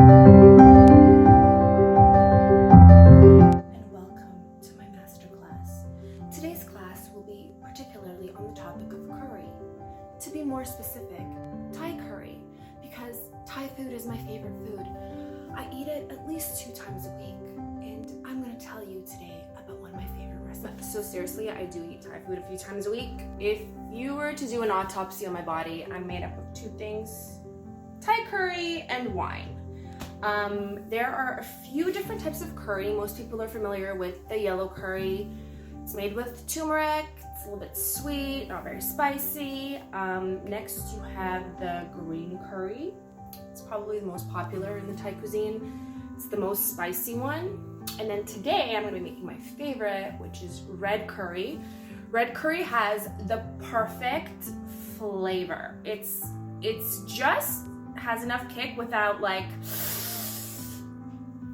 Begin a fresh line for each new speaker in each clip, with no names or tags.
welcome to my masterclass. Today's class will be particularly on the topic of curry. To be more specific, Thai curry, because Thai food is my favorite food. I eat it at least 2 times a week, and I'm going to tell you today about one of my favorite recipes. So seriously, I do eat Thai food a few times a week. If you were to do an autopsy on my body, I'm made up of 2 things: Thai curry and wine. There are a few different types of curry. Most people are familiar with the yellow curry. It's made with turmeric. It's a little bit sweet, not very spicy. Next you have the green curry. It's probably the most popular in the Thai cuisine. It's the most spicy one. And then today I'm going to be making my favorite, which is red curry. Red curry has the perfect flavor. It's just has enough kick without, like,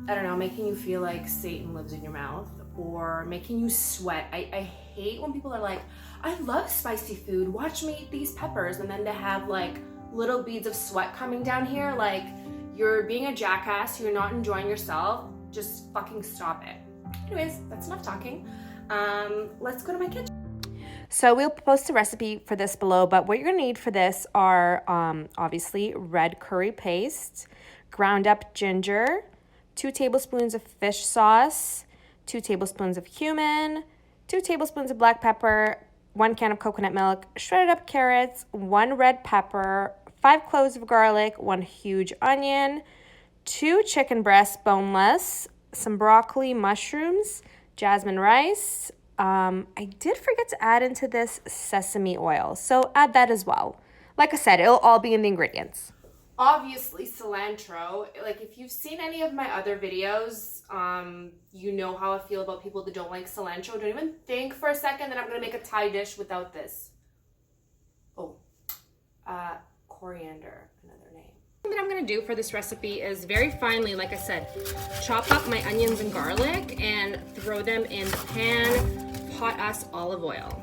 I don't know, making you feel like Satan lives in your mouth or making you sweat. I hate when people are like, I love spicy food, watch me eat these peppers, and then they have like little beads of sweat coming down here. Like, you're being a jackass, you're not enjoying yourself, just fucking stop it. Anyways, that's enough talking. Let's go to my kitchen.
So we'll post a recipe for this below, but what you're gonna need for this are obviously red curry paste, ground up ginger, 2 tablespoons of fish sauce, 2 tablespoons of cumin, 2 tablespoons of black pepper, 1 can of coconut milk, shredded up carrots, 1 red pepper, 5 cloves of garlic, 1 huge onion, 2 chicken breasts boneless, some broccoli, mushrooms, jasmine rice. I did forget to add into this sesame oil, so add that as well. Like I said, it'll all be in the ingredients.
Obviously cilantro. Like, if you've seen any of my other videos, you know how I feel about people that don't like cilantro. Don't even think for a second that I'm gonna make a Thai dish without this. Oh, coriander, another name.
What I'm gonna do for this recipe is very finely, like I said, chop up my onions and garlic and throw them in the pan, hot ass olive oil.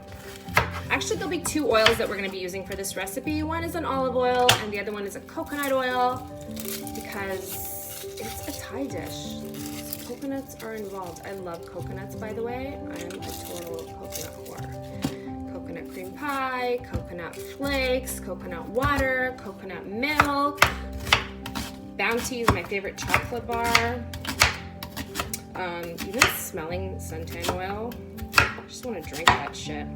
Actually, there'll be 2 oils that we're gonna be using for this recipe. One is an olive oil and the other one is a coconut oil, because it's a Thai dish. Coconuts are involved. I love coconuts, by the way. I'm a total coconut whore. Coconut cream pie, coconut flakes, coconut water, coconut milk. Bounty is my favorite chocolate bar. Even smelling suntan oil, I just want to drink that shit.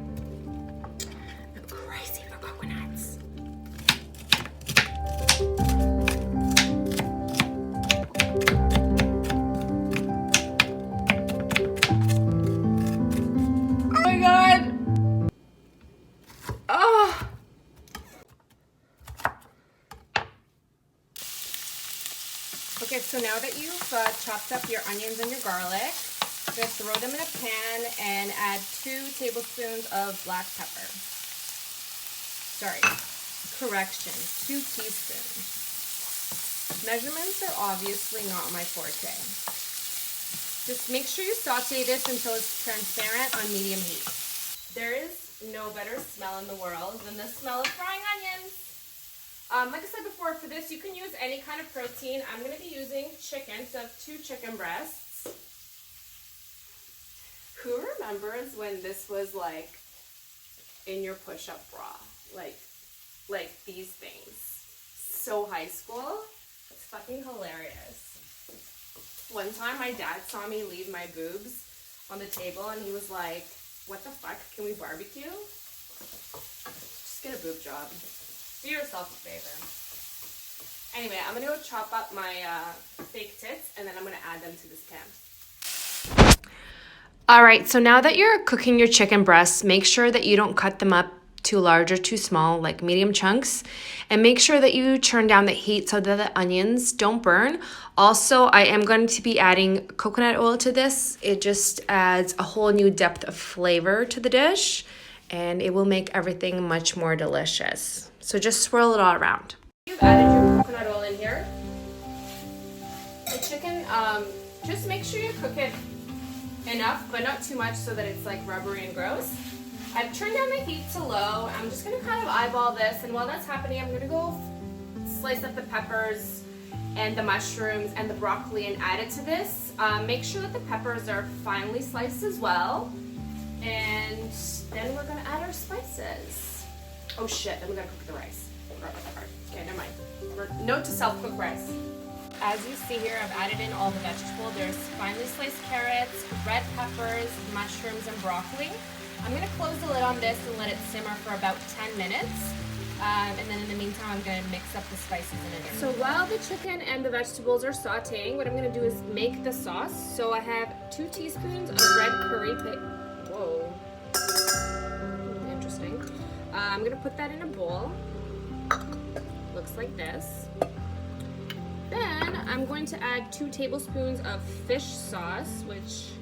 I'm crazy for coconuts. Oh my god! Oh! Okay, so now that you've chopped up your onions and your garlic, you're going to throw them in a pan and add 2 tablespoons of black pepper. Sorry, correction, 2 teaspoons. Measurements are obviously not my forte. Just make sure you saute this until it's transparent on medium heat. There is no better smell in the world than the smell of frying onions. Like I said before, for this you can use any kind of protein. I'm going to be using chicken, so I have 2 chicken breasts. Who remembers when this was like in your push-up bra? Like these things. So high school. It's fucking hilarious. One time my dad saw me leave my boobs on the table and he was like, what the fuck, can we barbecue? Just get a boob job. Do yourself a favor. Anyway, I'm gonna go chop up my fake tits and then I'm gonna add them to this pan. All right, so now that you're cooking your chicken breasts, make sure that you don't cut them up too large or too small, like medium chunks, and make sure that you turn down the heat so that the onions don't burn. Also, I am going to be adding coconut oil to this. It just adds a whole new depth of flavor to the dish, and it will make everything much more delicious. So just swirl it all around. You've added your coconut oil in here. The chicken, just make sure you cook it enough, but not too much so that it's like rubbery and gross. I've turned down the heat to low. I'm just gonna kind of eyeball this, and while that's happening, I'm gonna go slice up the peppers and the mushrooms and the broccoli and add it to this. Make sure that the peppers are finely sliced as well. And then we're gonna add our spices. Oh shit, then we gotta cook the rice. Okay, never mind. Note to self, cook rice. As you see here, I've added in all the vegetables. There's finely sliced carrots, red peppers, mushrooms, and broccoli. I'm gonna close the lid on this and let it simmer for about 10 minutes. And then in the meantime, I'm gonna mix up the spices in it. So while the chicken and the vegetables are sauteing, what I'm gonna do is make the sauce. So I have 2 teaspoons of red curry paste. Whoa, interesting. I'm gonna put that in a bowl. Looks like this. Then I'm going to add 2 tablespoons of fish sauce, which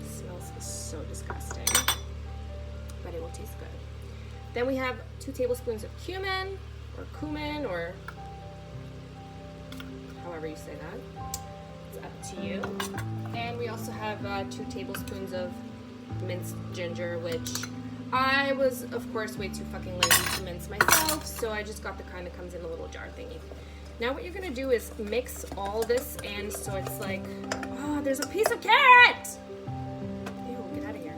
smells so disgusting, but it will taste good. Then we have 2 tablespoons of cumin, or however you say that. It's up to you. And we also have 2 tablespoons of minced ginger, which I was, of course, way too fucking lazy to mince myself, so I just got the kind that comes in a little jar thingy. Now what you're gonna do is mix all this in so it's like, oh, there's a piece of carrot! Ew, get out of here.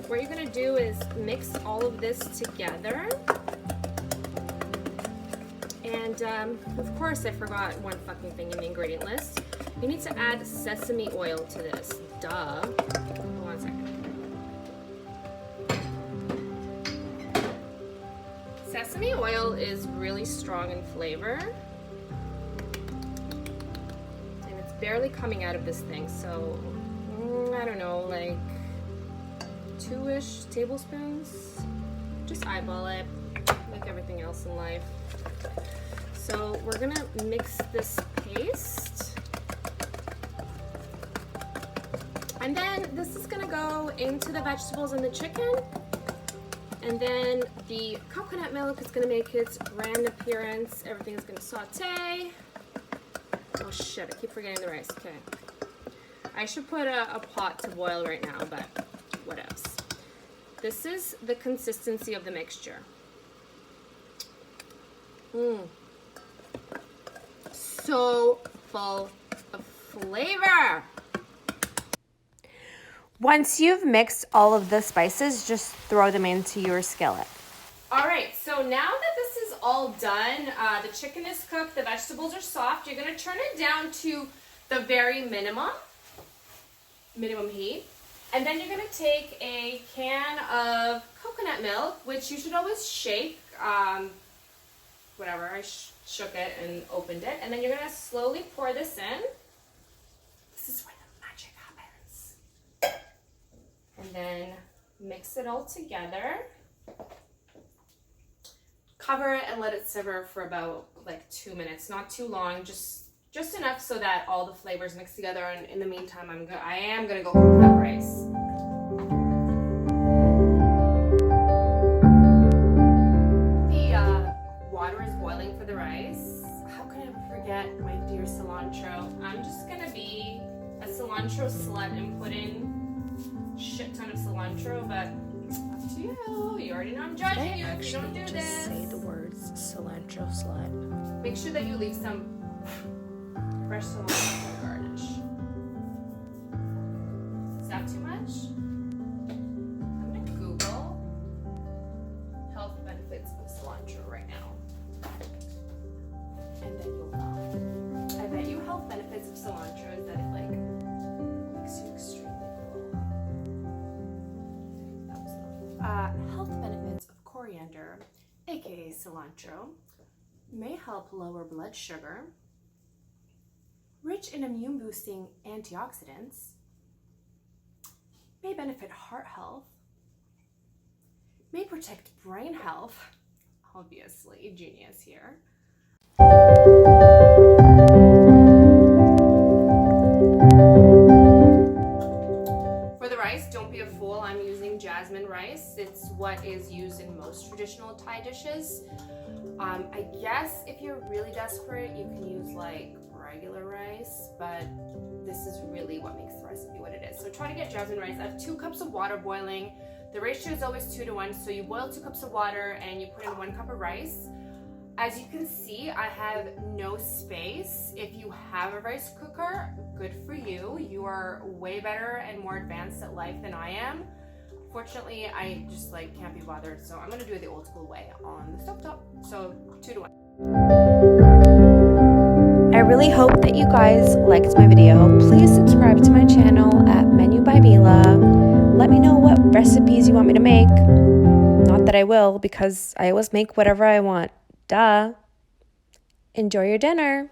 What you're gonna do is mix all of this together. And of course I forgot one fucking thing in the ingredient list. You need to add sesame oil to this. Duh. Hold on a second. Sesame oil is really strong in flavor. And it's barely coming out of this thing, so I don't know, like 2-ish tablespoons. Just eyeball it, like everything else in life. So we're gonna mix this paste. And then this is gonna go into the vegetables and the chicken. And then the coconut milk is gonna make its grand appearance. Everything is gonna saute. Oh shit, I keep forgetting the rice, okay. I should put a pot to boil right now, but what else? This is the consistency of the mixture. So full of flavor. Once you've mixed all of the spices, just throw them into your skillet. All right, so now that this is all done, the chicken is cooked, the vegetables are soft, you're gonna turn it down to the very minimum heat. And then you're gonna take a can of coconut milk, which you should always shake. Whatever, I shook it and opened it. And then you're gonna slowly pour this in. This is where the magic happens. And then mix it all together. Cover it and let it simmer for about like 2 minutes, not too long, just enough so that all the flavors mix together. And in the meantime, I am gonna go cook that rice. The water is boiling for the rice. How can I forget my dear cilantro? I'm just gonna be a cilantro slut and put in shit ton of cilantro, but up to you. You already know I'm judging you if you don't do this.
Say the words cilantro slut.
Make sure that you leave some fresh cilantro for the garnish. Is that too much? I'm gonna Google health benefits of cilantro right now. And then you'll know. I bet you health benefits of cilantro is that it like makes you extremely cool. Health benefits of coriander, aka cilantro, may help lower blood sugar, rich in immune-boosting antioxidants, may benefit heart health, may protect brain health, obviously, genius here. For the rice, don't be a fool, I'm using jasmine rice. It's what is used in most traditional Thai dishes. I guess if you're really desperate, you can use like regular rice, but this is really what makes the recipe what it is. So try to get jasmine rice. I have 2 cups of water boiling. The ratio is always 2 to 1, so you boil 2 cups of water and you put in 1 cup of rice. As you can see, I have no space. If you have a rice cooker, good for you. You are way better and more advanced at life than I am. Fortunately, I just like can't be bothered, so I'm gonna do it the old school way on the stovetop. So 2 to 1. I really hope that you guys liked my video. Please subscribe to my channel at Menu by Mila. Let me know what recipes you want me to make. Not that I will, because I always make whatever I want. Duh. Enjoy your dinner.